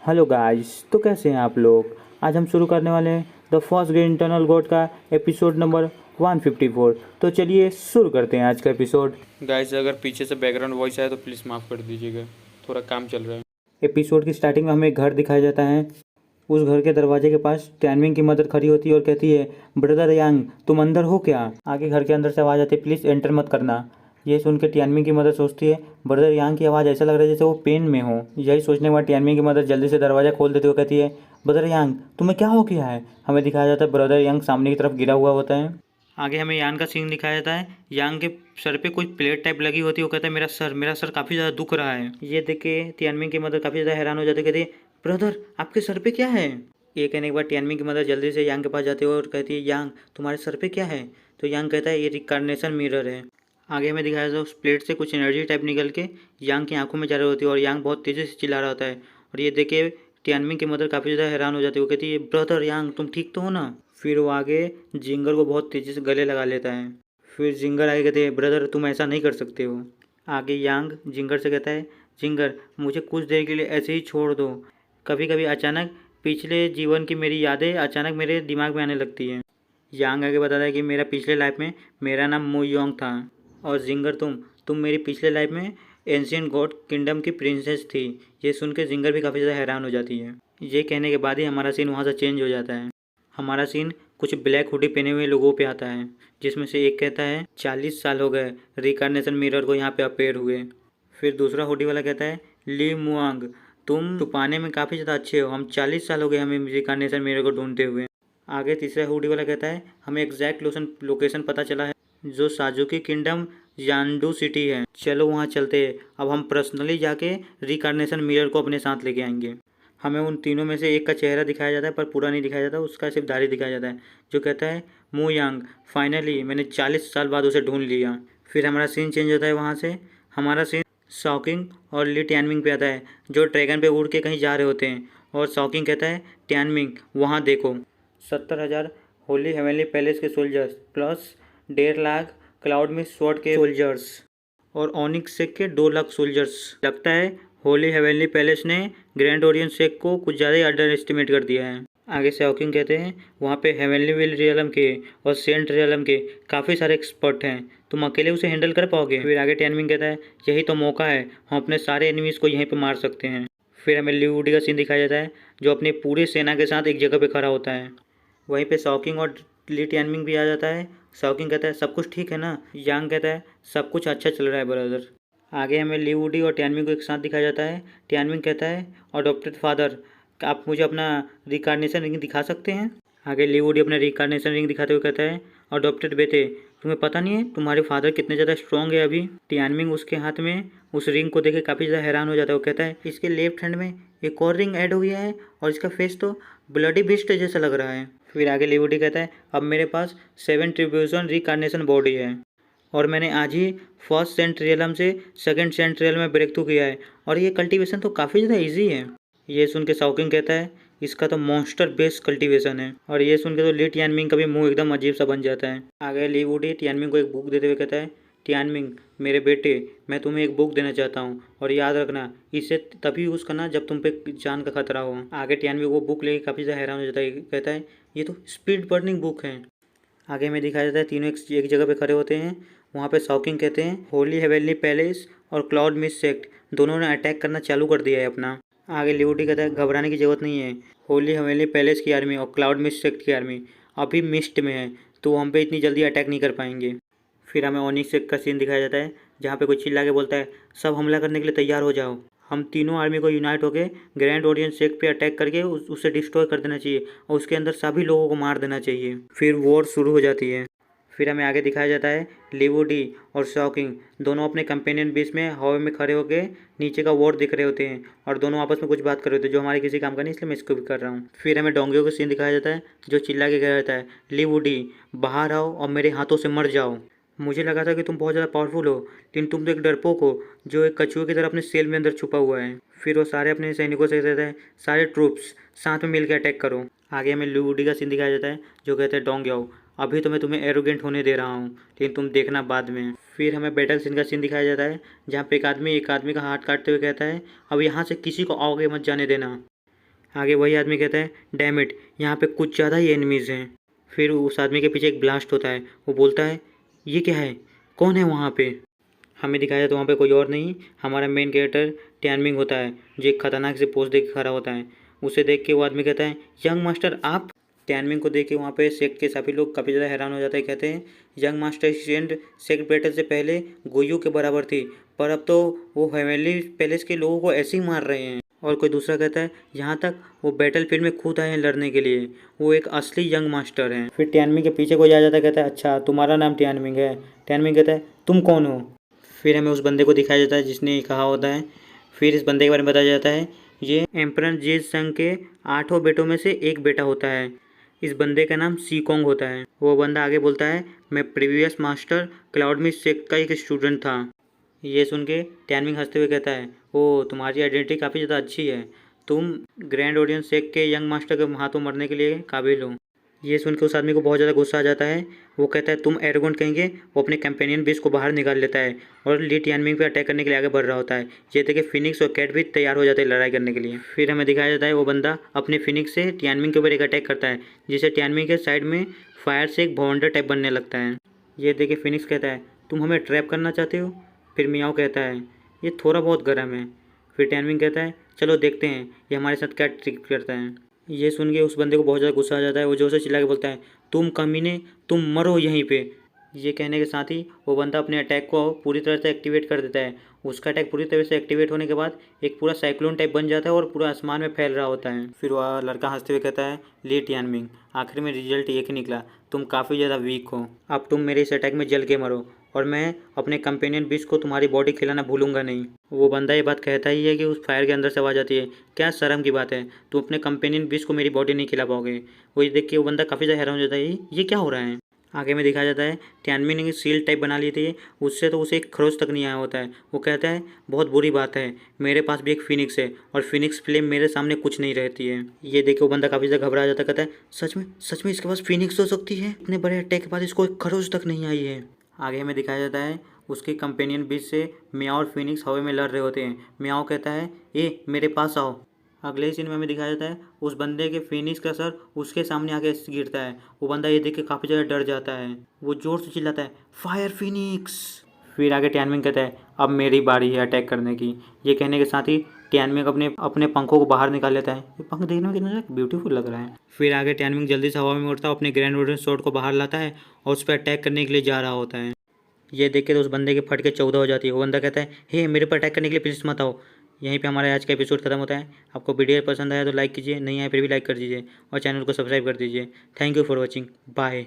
Hello guys, तो कैसे हैं आप लोग। आज हम शुरू करने वाले हैं the first great internal God का एपिसोड नंबर 154। तो चलिए शुरू करते हैं आज का एपिसोड। गाइस अगर पीछे से बैकग्राउंड वॉइस आए तो प्लीज़ माफ़ कर दीजिएगा, थोड़ा काम चल रहा है। एपिसोड की स्टार्टिंग में हमें एक घर दिखाया जाता है। उस घर के दरवाजे के पास टैनविंग की मदर खड़ी होती है और कहती है, ब्रदर यांग तुम अंदर हो क्या। आगे घर के अंदर से आवाज़ आती है, प्लीज़ एंटर मत करना। ये सुन के टियानमिंग की मदर सोचती है, ब्रदर यांग की आवाज़ ऐसा लग रहा है जैसे वो पेन में हो। यही सोचने के बाद टियानमिंग की मदर जल्दी से दरवाज़ा खोल देती हुए कहती है, ब्रदर यांग तुम्हें क्या हो गया है। हमें दिखाया जाता है ब्रदर यांग सामने की तरफ गिरा हुआ होता है। आगे हमें यान का सीन दिखाया जाता है। यांग के सर पे कुछ प्लेट टाइप लगी होती है। वो कहता है मेरा सर काफ़ी ज़्यादा दुख रहा है। ये देख के टियानमिंग की मदर काफ़ी ज़्यादा हैरान हो जाती है, कहती है, ब्रदर आपके सर पे क्या है। ये कहने के बाद टियानमिंग की मदर जल्दी से यांग के पास जाती है और कहती है, यांग तुम्हारे सर पे क्या है। तो यांग कहता है, ये रिकॉग्निशन मिरर है। आगे हमें दिखाया जाता है उस प्लेट से कुछ एनर्जी टाइप निकल के यांग की आंखों में जा रही होती है और यांग बहुत तेज़ी से चिल्ला रहा होता है। और ये देख के टियानमिंग की मदर काफ़ी ज़्यादा हैरान हो जाती है। वो कहती है, ब्रदर यांग तुम ठीक तो हो ना। फिर वो आगे जिंगर को बहुत तेज़ी से गले लगा लेता है। फिर जिंगर आगे कहते हैं, ब्रदर तुम ऐसा नहीं कर सकते हो। आगे यांग जिंगर से कहता है, जिंगर मुझे कुछ देर के लिए ऐसे ही छोड़ दो। कभी कभी अचानक पिछले जीवन की मेरी यादें अचानक मेरे दिमाग में आने लगती हैं। यांग आगे बताता है कि मेरा पिछले लाइफ में मेरा नाम मू योंग था और जिंगर तुम मेरी पिछले लाइफ में एंशियंट गॉड किंगडम की प्रिंसेस थी। ये सुन के जिंगर भी काफ़ी ज़्यादा हैरान हो जाती है। ये कहने के बाद ही हमारा सीन वहाँ से चेंज हो जाता है। हमारा सीन कुछ ब्लैक हुडी पहने हुए लोगों पे आता है, जिसमें से एक कहता है, 40 साल हो गए रिकार्नेशन मिरर को यहाँ पे अपेयर हुए। फिर दूसरा हुडी वाला कहता है, ली मुआंग तुम छुपाने में काफ़ी ज़्यादा अच्छे हो, हम 40 साल हो गए हमें रिकार्नेशन मिरर को ढूंढते हुए। आगे तीसरा हुडी वाला कहता है, हमें एग्जैक्ट लोकेशन पता चला है जो साजुकी किंगडम यांडू सिटी है, चलो वहाँ चलते हैं। अब हम पर्सनली जाके रिकार्नेशन मिरर को अपने साथ लेके आएंगे। हमें उन तीनों में से एक का चेहरा दिखाया जाता है पर पूरा नहीं दिखाया जाता, उसका सिर्फ दाढ़ी दिखाया जाता है, जो कहता है, मू यांग फाइनली मैंने 40 साल बाद उसे ढूंढ लिया। फिर हमारा सीन चेंज होता है। वहाँ से हमारा सीन शॉकिंग और ली टैनमिंग पे आता है, जो ड्रैगन पे उड़ के कहीं जा रहे होते हैं। और शॉकिंग कहता है, टैनमिंग वहाँ देखो 70,000 होली हेवनली पैलेस के सोल्जर्स प्लस 1.5 लाख क्लाउड में स्वॉर्ड के सोल्जर्स और ऑनिक्स सेक के 2 लाख सोल्जर्स। लगता है होली हेवनली पैलेस ने ग्रैंड ओरियन सेक को कुछ ज़्यादा ही अंडर एस्टिमेट कर दिया है। आगे से हॉकिंग कहते हैं, वहाँ पे हेवनली विल रियलम के और सेंट रियलम के काफ़ी सारे एक्सपर्ट हैं, तुम अकेले उसे हैंडल कर पाओगे। फिर आगे टैनमिंग कहता है, यही तो मौका है, हम अपने सारे एनिमीज़ को यहीं पर मार सकते हैं। फिर हमें लीवुडी का सीन दिखाया जाता है, जो अपनी पूरी सेना के साथ एक जगह पर खड़ा होता है। वहीं पे शॉकिंग और ली टैनमिंग भी आ जाता है। शॉकिंग कहता है, सब कुछ ठीक है ना। यांग कहता है, सब कुछ अच्छा चल रहा है ब्रदर। आगे हमें ली वुडी और टैनमिंग को एक साथ दिखाया जाता है। टैनमिंग कहता है, अडॉप्टेड फादर आप मुझे अपना रिकार्नेशन रिंग दिखा सकते हैं। आगे ली वुडी अपना रिकार्नेशन रिंग दिखाते हुए कहता है, अडॉप्टेड बेटे तुम्हें पता नहीं है तुम्हारे फादर कितने ज़्यादा स्ट्रॉन्ग है अभी। टैनमिंग उसके हाथ में उस रिंग को देखे काफ़ी ज़्यादा हैरान हो जाता है। वो कहता है, इसके लेफ्ट हैंड में एक और रिंग ऐड हो गया है और इसका फेस तो ब्लडी बिस्ट जैसा लग रहा है। फिर आगे ली वुडी कहता है, अब मेरे पास 7 ट्रिब्यूशन रिकार्नेशन बॉडी है और मैंने आज ही फर्स्ट सेंट रियलम से सेकंड सेंट रियल में ब्रेक थ्रू किया है और ये कल्टीवेशन तो काफ़ी ज़्यादा इजी है। ये सुन के शॉकिंग कहता है, इसका तो मॉन्स्टर बेस्ड कल्टीवेशन है। और ये सुन के तो ली टियानमिंग का भी मुंह एकदम अजीब सा बन जाता है। आगे ली वुडी टियानमिंग को एक बुक देते हुए कहता है, टियानमिंग मेरे बेटे मैं तुम्हें एक बुक देना चाहता हूँ और याद रखना इसे तभी यूज़ करना जब तुम पे जान का खतरा हो। आगे टियानमिंग वो बुक लेके काफ़ी ज़्यादा हैरान हो जाता है, कहता है, ये तो स्पीड बर्निंग बुक है। आगे में दिखाया जाता है तीनों एक जगह पे खड़े होते हैं। वहाँ पे शॉकिंग कहते हैं, होली हेवनली पैलेस और क्लाउड मिस्ट सेक्ट दोनों ने अटैक करना चालू कर दिया है अपना। आगे लिबर्टी कहता है, घबराने की जरूरत नहीं है, होली हेवनली पैलेस की आर्मी और क्लाउड मिस्ट सेक्ट की आर्मी अभी मिस्ट में है तो हम पे इतनी जल्दी अटैक नहीं कर पाएंगे। फिर हमें ओनिक्स सेक्ट का सीन दिखाया जाता है, जहाँ पे कोई चिल्ला के बोलता है, सब हमला करने के लिए तैयार हो जाओ। हम तीनों आर्मी को यूनाइट होकर ग्रैंड ओरियन सेक्ट पे अटैक करके उसे डिस्ट्रॉय कर देना चाहिए और उसके अंदर सभी लोगों को मार देना चाहिए। फिर वॉर शुरू हो जाती है। फिर हमें आगे दिखाया जाता है, लिवुडी और शॉकिंग दोनों अपने कंपेनियन बेस में हवा में खड़े होकर नीचे का वॉर दिख रहे होते हैं और दोनों आपस में कुछ बात कर रहे होते हैं, जो हमारे किसी काम का नहीं, इसलिए मैं इसको भी कर रहा हूँ। फिर हमें डोंगियो का सीन दिखाया जाता है, जो चिल्ला के कह रहता है, लिवुडी बाहर आओ और मेरे हाथों से मर जाओ। मुझे लगा था कि तुम बहुत ज़्यादा पावरफुल हो, लेकिन तुम तो एक डरपोक हो जो एक कछुए की तरह अपने सेल में अंदर छुपा हुआ है। फिर वो सारे अपने सैनिकों से कहता है, सारे ट्रूप्स साथ में मिलकर अटैक करो। आगे हमें लिवुडी का सीन दिखाया जाता है, जो कहते हैं, डोंगियो अभी तो मैं तुम्हें एरोगेंट होने दे रहा हूँ, लेकिन तुम देखना बाद में। फिर हमें बैटल सीन का सीन दिखाया जाता है, जहाँ पे एक आदमी का हाथ काटते हुए कहता है, अब यहाँ से किसी को आगे मत जाने देना। आगे वही आदमी कहता है डैम इट, यहाँ पे कुछ ज़्यादा ही एनिमीज़ हैं। फिर उस आदमी के पीछे एक ब्लास्ट होता है। वो बोलता है ये क्या है, कौन है वहाँ पे। हमें दिखाया जाता है वहाँ पे कोई और नहीं, हमारा मेन कैरेक्टर टियानमिंग होता है, जो एक खतरनाक से पोज देख के खड़ा होता है। उसे देख के वो आदमी कहता है यंग मास्टर आप। टियानमिंग को देख के वहाँ पे सेक्ट के सभी लोग काफ़ी ज़्यादा हैरान हो जाते हैं। कहते हैं young master student sect battle से पहले गोयू के बराबर थी, पर अब तो वो हेवनली पैलेस के लोगों को ऐसे ही मार रहे हैं। और कोई दूसरा कहता है यहाँ तक वो बैटल फील्ड में खुद आए हैं लड़ने के लिए, वो एक असली यंग मास्टर हैं। फिर टियानमिंग के पीछे कोई आ जाता है, कहता है अच्छा तुम्हारा नाम टियानमिंग है। टियानमिंग कहता है तुम कौन हो। फिर हमें उस बंदे को दिखाया जाता है जिसने कहा होता है। फिर इस बंदे के बारे में बताया जाता है ये एम्परर जेज संग के 8 बेटों में से एक बेटा होता है। इस बंदे का नाम सीकोंग होता है। वो बंदा आगे बोलता है मैं previous master cloud mist sect का एक स्टूडेंट था। ये सुन के टियानमिंग हंसते हुए कहता है ओ तुम्हारी आइडेंटिटी काफ़ी ज़्यादा अच्छी है, तुम ग्रैंड ऑडियंस सेक्ट के यंग मास्टर के हाथों मरने के लिए काबिल हो। ये सुन के उस आदमी को बहुत ज़्यादा गुस्सा आ जाता है। वो कहता है तुम एरोगेंट कहेंगे। वो अपने कंपेनियन बीस को बाहर निकाल लेता है और ली टियानमिंग पे अटैक करने के लिए आगे बढ़ रहा होता है। ये देखे फिनिक्स और कैट भी तैयार हो जाते हैं लड़ाई करने के लिए। फिर हमें दिखाया जाता है वो बंदा अपने फिनिक्स से टियानमिंग के ऊपर एक अटैक करता है, जिससे टियानमिंग के साइड में फायर से एक भवंडर टाइप बनने लगता है। ये देखे फिनिक्स कहता है तुम हमें ट्रैप करना चाहते हो। फिर मियाओ कहता है ये थोड़ा बहुत गर्म है। फिर टियानमिंग कहता है चलो देखते हैं ये हमारे साथ क्या ट्रिक करता है। ये सुन के उस बंदे को बहुत ज़्यादा गुस्सा आ जाता है। वो जोर से चिल्ला के बोलता है तुम कमीने, तुम मरो यहीं पे। ये कहने के साथ ही वो बंदा अपने अटैक को पूरी तरह से एक्टिवेट कर देता है। उसका अटैक पूरी तरह से एक्टिवेट होने के बाद एक पूरा साइक्लोन टाइप बन जाता है और पूरा आसमान में फैल रहा होता है। फिर वह लड़का हंसते हुए कहता है ली टियानमिंग, आखिर में रिजल्ट एक ही निकला, तुम काफ़ी ज़्यादा वीक हो। अब तुम मेरे इस अटैक में जल के मरो और मैं अपने कंपेनियन बीस को तुम्हारी बॉडी खिलाना भूलूंगा नहीं। वो बंदा ये बात कहता ही है कि उस फायर के अंदर से आवाज़ आती है क्या शर्म की बात है, तुम अपने कंपेनियन बीस को मेरी बॉडी नहीं खिला पाओगे। वो ये देख के वो बंदा काफ़ी ज़्यादा हैरान हो जाता है ये क्या हो रहा है। आगे में दिखाया जाता है टियानमिंग ने सील टाइप बना ली थी, उससे तो उसे एक खरोच तक नहीं आया होता है। वो कहता है बहुत बुरी बात है, मेरे पास भी एक फिनिक्स है और फिनिक्स फ्लेम मेरे सामने कुछ नहीं रहती है। ये देख के वो बंदा काफ़ी ज़्यादा घबरा जाता है, कहता है सच में इसके पास फिनिक्स हो सकती है, इतने बड़े अटैक के बाद इसको एक खरोच तक नहीं आई है। आगे हमें दिखाया जाता है उसके कंपेनियन बीच से मियाओ और फिनिक्स हवा में लड़ रहे होते हैं। मियाओ कहता है ए मेरे पास आओ। अगले ही सीन में हमें दिखाया जाता है उस बंदे के फिनिक्स का सर उसके सामने आके गिरता है। वो बंदा ये देख के काफ़ी ज़्यादा डर जाता है। वो ज़ोर से चिल्लाता है फायर फिनिक्स। फिर आगे टियानमिंग कहता है अब मेरी बारी है अटैक करने की। ये कहने के साथ ही टियानमिंग अपने पंखों को बाहर निकाल लेता है। ये पंख देखने में कितना ब्यूटीफुल लग रहा है। फिर आगे टियानमिंग जल्दी से हवा में उड़ता है, अपने ग्रैंड ऑर्डियंस स्वॉर्ड को बाहर लाता है और उस पर अटैक करने के लिए जा रहा होता है। ये देख के तो उस बंदे के फट के 14 हो जाती है। वो बंदा कहता है हे मेरे पर अटैक करने के लिए प्लीज़ मत आओ। यहीं पे हमारा आज का एपिसोड खत्म होता है। आपको वीडियो पसंद आया तो लाइक कीजिए, नहीं आया फिर भी लाइक कर दीजिए और चैनल को सब्सक्राइब कर दीजिए। Thank you for watching, bye.